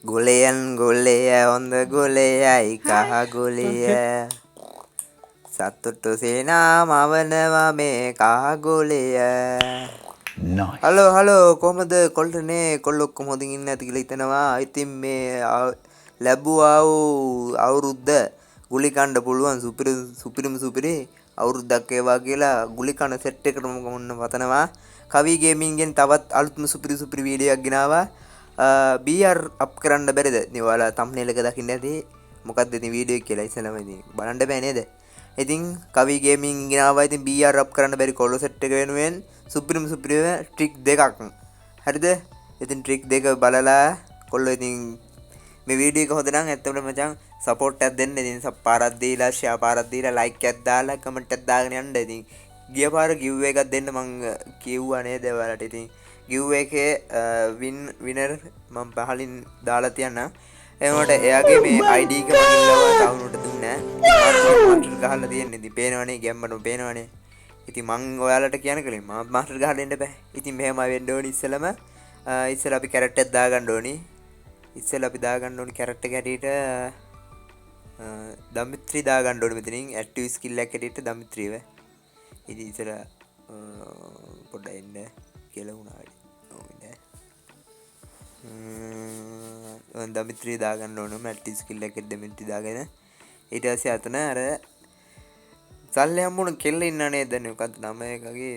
ගොලයන් ගොල්ලය හොඳ ගොලයයි කහ ගොලය සතුටු සේනා මවනවා මේ කහ ගොලය. හලෝ කොහමද කොල්ටනේ කොල්ලෝ ඔක්කොම හොඳින් ඉන්නේ නැති කියලා හිතනවා. ඉතින් මේ ලැබුවා වූ අවුරුද්ද ගුලි කන්න පුළුවන් සුපිරි අවුරුද්දක් වේවා කියලා ගුලි කන සෙට් එකට මොන්න පතනවා. කවි ගේමින්ගෙන් තවත් අලුත්ම සුපිරි වීඩියෝ එකක් ගෙනාවා. BR අප් කරන්න බැරිද? ඉතින් ඔයාලා thumbnail එක දකින්න ඇති. මොකක්ද ඉතින් වීඩියෝ එක කියලා ඉස්සෙල්ලාම ඉතින් බලන්න බෑ නේද? ඉතින් කවි ගේමින් ගෙනාවා. ඉතින් BR අප් කරන්න බැරි කොල්ලෝ සෙට් එක වෙනුවෙන් සුපිරිම ට්‍රික් දෙකක්. හරිද? ඉතින් ට්‍රික් දෙක බලලා කොල්ලෝ ඉතින් මේ වීඩියෝ එක හොඳ නම් ඇත්තටම මචං සපෝට් එකක් දෙන්න. ඉතින් පාරක් දීලා ෂෙයා පාරක් දීලා ලයික් එකක් දාලා කමෙන්ට් එකක් දාගෙන යන්න. ඉතින් ගිය පාර ගිව් එකක් දෙන්න මං කිව්වා නේද ඔයාලට. ඉතින් ගිව් එකේ විනර් මම පහලින් දාලා තියන්නම්. එතකොට එයාගේ මේ ID එක මම ඉල්ලුවා තවුනට දුන්නේ නැහැ. මාස්ටර් ගහලා තියෙන්නේ. ඉතින් පේනවනේ ගැම්මටම පේනවනේ. ඉතින් මං ඔයාලට කියන කලින් මම මාස්ටර් ගහලා දෙන්න බෑ. ඉතින් මෙහෙමයි වෙන්න ඕනි ඉස්සෙල්ලා අපි කැරක්ටර් එකක් දාගන්න ඕනි. ඉස්සෙල්ලා අපි දාගන්න ඕනි කැරක්ටර් එක හැටියට දමිත්‍රි දාගන්න ඕනි මෙතනින් ඇක්ටිව් ස්කිල් එක හැටියට දමිත්‍රිව. ඉතින් ඉස්සෙල්ලා පොඩ්ඩක් එන්න කියලා වුණා. දමිත්‍රි දාගන්න ඕනම ඇක්ටිව් ස්කිල් එක දමිත්‍රි දාගෙන ඊට පස්සේ අතන අර සල්ලි හම්බුන කෙල්ල ඉන්න නේද? මොකද්ද නම එකගේ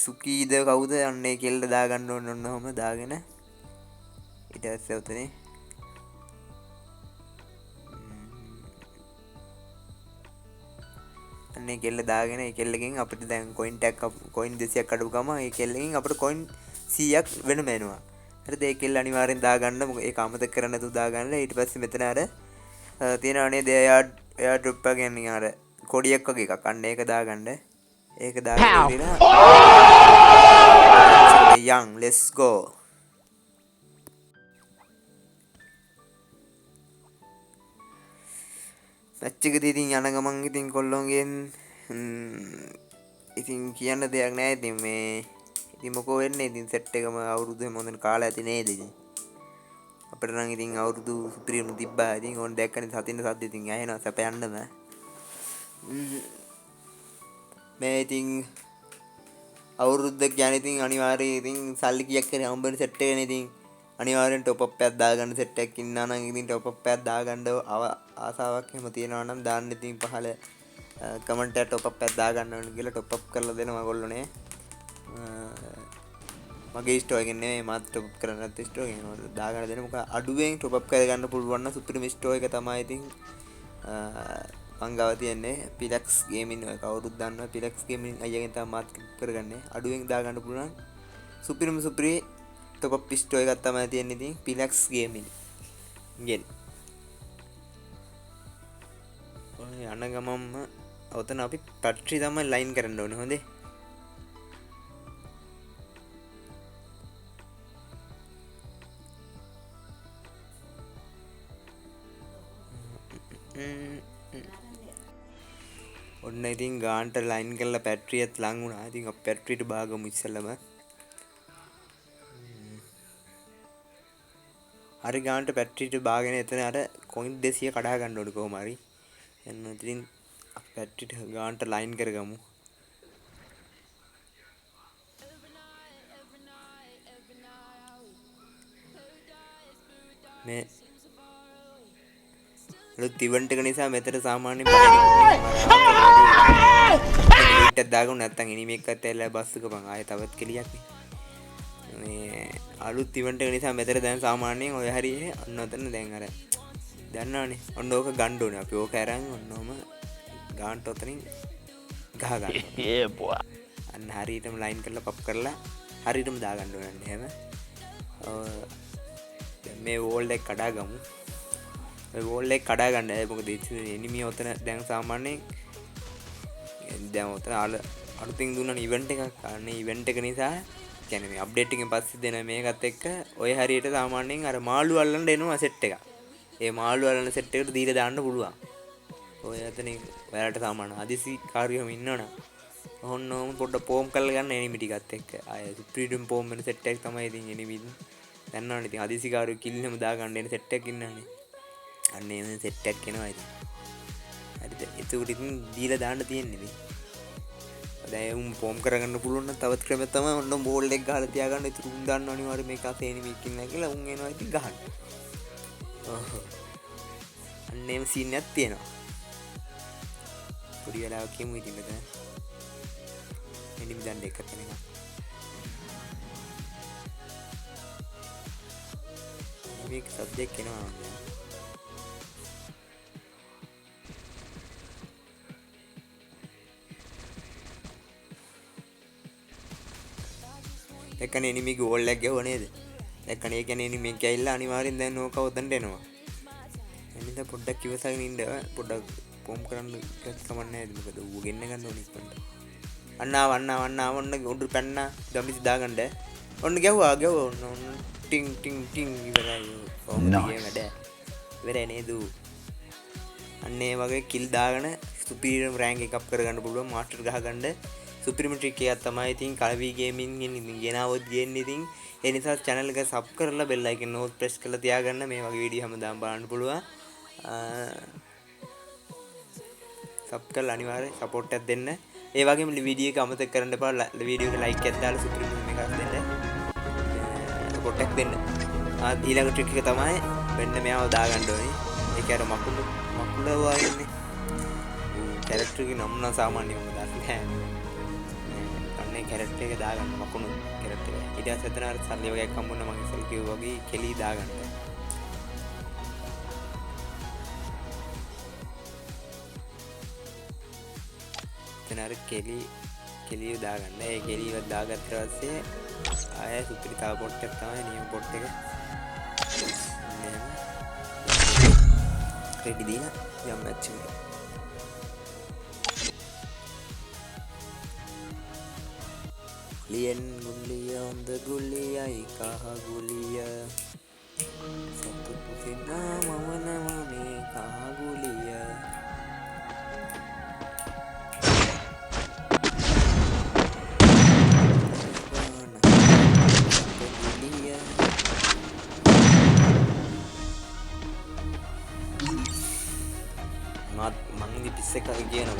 සුකීද කවුද අන්නේ කෙල්ල දාගන්න ඕන ඔන්නම දාගෙන ඊට පස්සේ උතනේ අන්නේ කෙල්ල දාගෙන ඒ කෙල්ලකින් අපිට දැන් කොයින් 200ක් අඩු ගම ඒ කෙල්ලකින් අපිට කොයින් 100ක් වෙනම එනවා. හරිද? ඒ කෙල්ල අනිවාර්යෙන් දාගන්න. මොකද ඒක අමතක කරන්න නැතුව දාගන්න. ඊට පස්සේ මෙතන අර තියෙනවා නේද එයා ඩ්‍රොප් එක කියන්නේ අර කොඩියක් වගේ එකක්. අන්න ඒක දාගන්න. ඒක දාගෙන ඉතිලා young let's go. මැච් එක ඉතින් යන ගමන් ඉතින් කොල්ලොන්ගෙන් ඉතින් කියන්න දෙයක් නැහැ. ඉතින් මේ ඉතින් මොකෝ වෙන්නේ? ඉතින් සෙට් එකම අවුරුදු මොඳන් කාලා ඇති නේද? ඉතින් අපිට නම් ඉතින් අවුරුදු සුපිරිම තිබ්බා. ඉතින් ඕන දැක්කනේ සතින්න සද්ද ඉතින් ඇහෙනවා සැප යන්නම. මේ ඉතින් අවුරුද්දක් යන ඉතින් අනිවාර්යයෙන් ඉතින් සල්ලි කීයක් හරි හම්බෙන සෙට් එකනේ. ඉතින් අනිවාර්යෙන් টොප් අප් එකක් දාගන්න සෙට් එකක් ඉන්නා නම් ඉතින් টොප් අප් එකක් දාගන්න ආසාවක් එහෙම තියෙනවා නම් දාන්න. ඉතින් පහල කමෙන්ට් එකට টොප් අප් එකක් දාගන්න ඕන කියලා টොප් අප් කරලා දෙනවා ඔයගොල්ලෝනේ. මගේ ස්ටෝ එකෙන් නෙමෙයි මාත් টොප් අප් කරන්න නැත්නම් ස්ටෝ එකෙන් දාගන්න දෙන්න. මොකද අඩුවෙන් টොප් අප් කරගන්න පුළුවන් නම් සුපිරිම ස්ටෝ එක තමයි ඉතින් මං ගාව තියන්නේ පිලක්ස් ගේමින්. ඔය කවුරුත් දන්නවා පිලක්ස් ගේමින් අයියාගෙන් තමයි මාත් කරගන්නේ. අඩුවෙන් දාගන්න පුළුවන් සුපිරිම টොප් අප් ස්ටෝ එකක් තමයි තියෙන්නේ ඉතින් පිලක්ස් ගේමින් ගෙන්. ඔය යන ගමම්ම ඔතන අපි පැට්‍රි තමයි ලයින් කරන්න ඕනේ. හොඳේ. ඔන්න ඉතින් ගාන්ට ලයින් කරලා පැට්‍රියත් ලං වුණා. ඉතින් අපි පැට්‍රියට බාගමු ඉස්සෙල්ලම. හරි ගාන්ට පැට්‍රියට බාගෙන එතන අර කොයින් 200 කඩා ගන්න ඕනේ කොහොම හරි. එන්න ඉතින් අපි පැට්‍රියට ගාන්ට ලයින් කරගමු. මේ ලොත් ඉවෙන්ට් එක නිසා මෙතන සාමාන්‍යයෙන් බයිට් දාගමු නැත්තම් එනිමි එකක් ඇතැල්ලා බස් එක බං ආයෙ තවත් කෙලියක් නේ. මේ අලුත් ඉවෙන්ට් එක නිසා මෙතන දැන් සාමාන්‍යයෙන් ඔය හරිය අන්න ඔතන දැන් අර දන්නවනේ ඔන්න ඕක ගන්න ඕනේ අපි ඕක අරන් ඔන්නෝම ගාන්ට ඔතනින් ගහ ගන්නවා. අන්න හරියටම ලයින් කරලා පප් කරලා හරියටම දාගන්න ඕනේ. එහෙම දැන් මේ වෝල් එක කඩා ගමු. මේ වෝල් එක කඩා ගන්න. මොකද එනිමි ඔතන දැන් සාමාන්‍යයෙන් දැන් ඔතන අලුතින් දුන්න ඉවෙන්ට් එකක්. අනේ ඉවෙන්ට් එක නිසා කියන්නේ මේ අප්ඩේට් එකෙන් පස්සේ දෙන මේකත් එක්ක ඔය හරියට සාමාන්‍යයෙන් අර මාළු අල්ලන්න එනවා සෙට් එක. ඒ මාළු අල්ලන සෙට් එකට දීලා දාන්න පුළුවන්. ඔය එතනින් ඔයාලට සාමාන්‍ය හදිසි කාර්යයම ඉන්නවනම් ඔන්නෝම පොඩ්ඩ පෝම් කරලා ගන්න එනිමි ටිකත් එක්ක. ආය සුප්‍රීඩම් පෝම් වෙන සෙට් එකක් තමයි ඉතින් එනිමි දන්නවනේ ඉතින් හදිසිකාරු කිල්ලම දා ගන්න එන සෙට් එකක් ඉන්නවනේ. අන්න ඒ සෙට් එකක් එනවා ඉතින්. හරිද? ඒක උඩ ඉතින් දීලා දාන්න තියෙන්නේ ඉතින්. දැන් උන් ෆෝම් කරගන්න පුළුවන් නම් තවත් ක්‍රමයක් තමයි ඔන්න බෝල් එක ගහලා තියාගන්න. ඉතින් උන් දන්නව අනිවාර්යයෙන් මේක අතේනි මේක ඉන්න කියලා උන් එනවා ඉතින් ගහන්න. ඔව්. අන්න එහෙම සීන් එකක් තියෙනවා. පොඩි වෙලාවක් කියමු ඉතින් මෙතන. එනිම දන්න එක තැනක. මේක සබ්ජෙක්ට් එනවා. එකනේ එනිමි ගෝල් එකක් ගහුවා නේද? එකනේ ඒ කියන්නේ එනිමි එක ඇවිල්ලා අනිවාර්යෙන් දැන් ඕක උතන්ට එනවා. එනින්ද පොඩ්ඩක් ඉවසගෙන ඉන්න පොඩ්ඩක් ෆෝම් කරන්න කමක් නැහැ මොකද ඌ ගෙන්න ගන්න ඕනේ ඉක්මනට. අන්න ඔන්න උඩු පැන්නා ගම්මිසි දාගන්න. ඔන්න ගැහුවා ඔන්න ටින් ටින් ටින් ඉවරයි. ෆෝම් එකේ වැඩ. ඉවරයි නේද? අන්න ඒ වගේ කිල් දාගෙන සුපීරියර් රෑන්ක් එක අප් කරගන්න පුළුවන් මාස්ටර් ගහගන්න. සුපිරිම ට්‍රික් එකක් තමයි ඉතින් කලවි ගේමින් ඉතින් ගෙනාවොත් ගේන්නේ ඉතින් ඒ නිසා channel එක sub කරලා bell icon එක press කරලා තියාගන්න මේ වගේ වීඩියෝ හැමදාම බලන්න පුළුවන් sub කරලා අනිවාර්යෙන් support එකක් දෙන්න ඒ වගේම වීඩියෝ එක අමතක කරන්න එපා වීඩියෝ එක like එකක් දාලා සුපිරිම එකක් දෙන්න support එකක් දෙන්න ඊළඟ ට්‍රික් එක තමයි මෙන්න මෙයාව දාගන්න ඕනේ ඒක අර මකුල වගේ කැරක්ටර් එක නම් නම් සාමාන්‍යවම දාන්නේ නැහැ කැරක්ටර් එක දාගන්න මකුණු කැරක්ටර් එක. ඊට පස්සේ එතන අර සල්ලි වගේක් හම්බුණා මම ඉස්සෙල් කිව්වා වගේ කෙලි දාගන්න. එතන අර කෙලි දාගන්න. ඒ කෙලිව දාගත්ත පස්සේ ආය සුපිරි තව පොට් එකක් තමයි නියම පොට් එක. රෙඩි දීලා යම් මැච් එක. Lien gulia on the gulia ikaha gulia satu putih nama me kaha gulia mat mang ni pisse kali කියන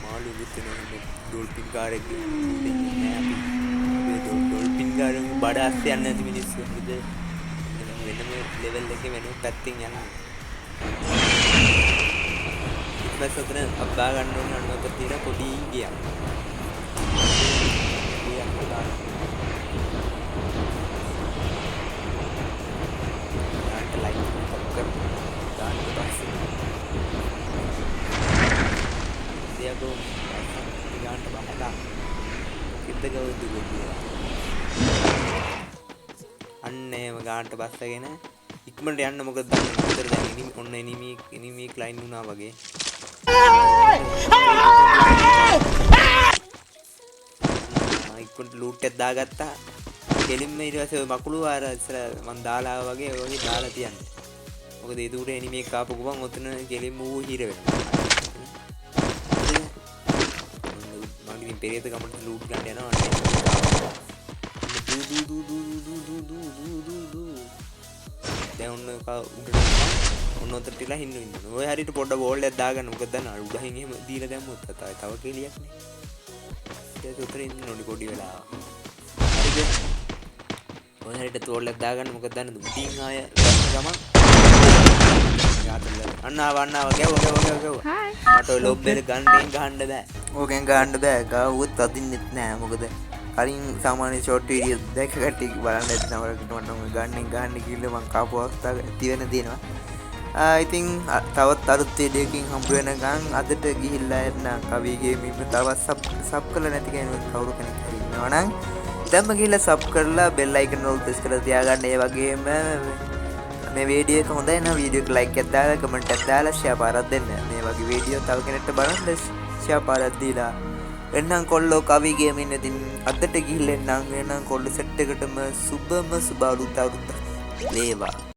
මාළු විතනේ ඩොල්ෆින් කාර් එක දෙන්නේ අපි ඩොල්ෆින් කාර් එක බඩ අස්සේ යන්නේ නැති මිනිස්සු නේද වෙනම ලෙවල් එකේ වෙනම පැත්තෙන් යනවා ඉස්සෙල්ලා සතර අබ්බා ගන්න ඕන අන්නතර තියලා පොඩි ගියා ගාන්ට බහලා කිද්ද ගවුද ගොඩියා අන්න එහෙම ගාන්ට බස්සගෙන ඉක්මනට යන්න මොකද දැන් දැන් ඔන්න එනිමි ක්ලයින් වුණා වගේ ඉක්මනට ලූට් එකක් දාගත්තා කෙලින්ම ඊට පස්සේ මකුළු ආර ඉස්සර මන් දාලා වගේ ඔය දාලා තියන්නේ මොකද ඒ දුර එනිමි එක ආපු ගමන් ඔතන කෙලින්ම ඌ හිර වෙනවා පෙරේත ගමට ලූට් ගන්න යනවා දැන් ඔන්න උඩට ඔන්න ඔතට තියලා හින්න ඉන්න ඔය හරියට පොඩ්ඩ බෝල් එකක් දාගන්න මොකද දන්න උඩහින් එහෙම දීලා දැම්මොත් තව කෙලියක් නේ ඒක උතර ඉන්න ඕනි පොඩි වෙලාව හරිද ඔය හරියට බෝල් එකක් දාගන්න මොකද දන්නද උඩින් ආය ගමන් අන්න ආව ගැව්වා මට ඔය ලොබ් එක ගන්න බෑ ඕකෙන් ගන්න බෑ ගාවුවත් අදින්නෙත් නෑ මොකද කලින් සාමාන්‍ය ෂෝට් වීඩියෝ දැක කට්ටිය බලන්න ඇති නවරකට මම ගන්න කිව්ල මං කාපු අවස්ථාවක් ඇති වෙන දිනවා ඉතින් තවත් අලුත් වීඩියෝකින් හම්බ වෙනකන් අදට ගිහිල්ලා එන්න කවි ගේමින් තවත් සබ් කරලා නැති කෙනෙක් කවුරු කෙනෙක් හරි ඉන්නවා නම් දැන්ම ගිහිල්ලා සබ් කරලා බෙල් අයිකන් එක ප්‍රෙස් කරලා තියාගන්න ඒ වගේම මේ වීඩියෝ එක හොඳයි නම් වීඩියෝ එක ලයික් එකක් දාලා කමෙන්ට් එකක් දාලා ෂෙයා පාරක් දෙන්න මේ වගේ වීඩියෝ තව කෙනෙක්ට බලන්න ෂෙයා පාරක් දීලා එන්නම් කොල්ලෝ කවි ගේමින් ඉතින් අදට ගිහිල්ලා එන්නම් කොල්ලෝ සෙට් එකටම සුබම සුබ අලුත් අවුරුද්දක් වේවා.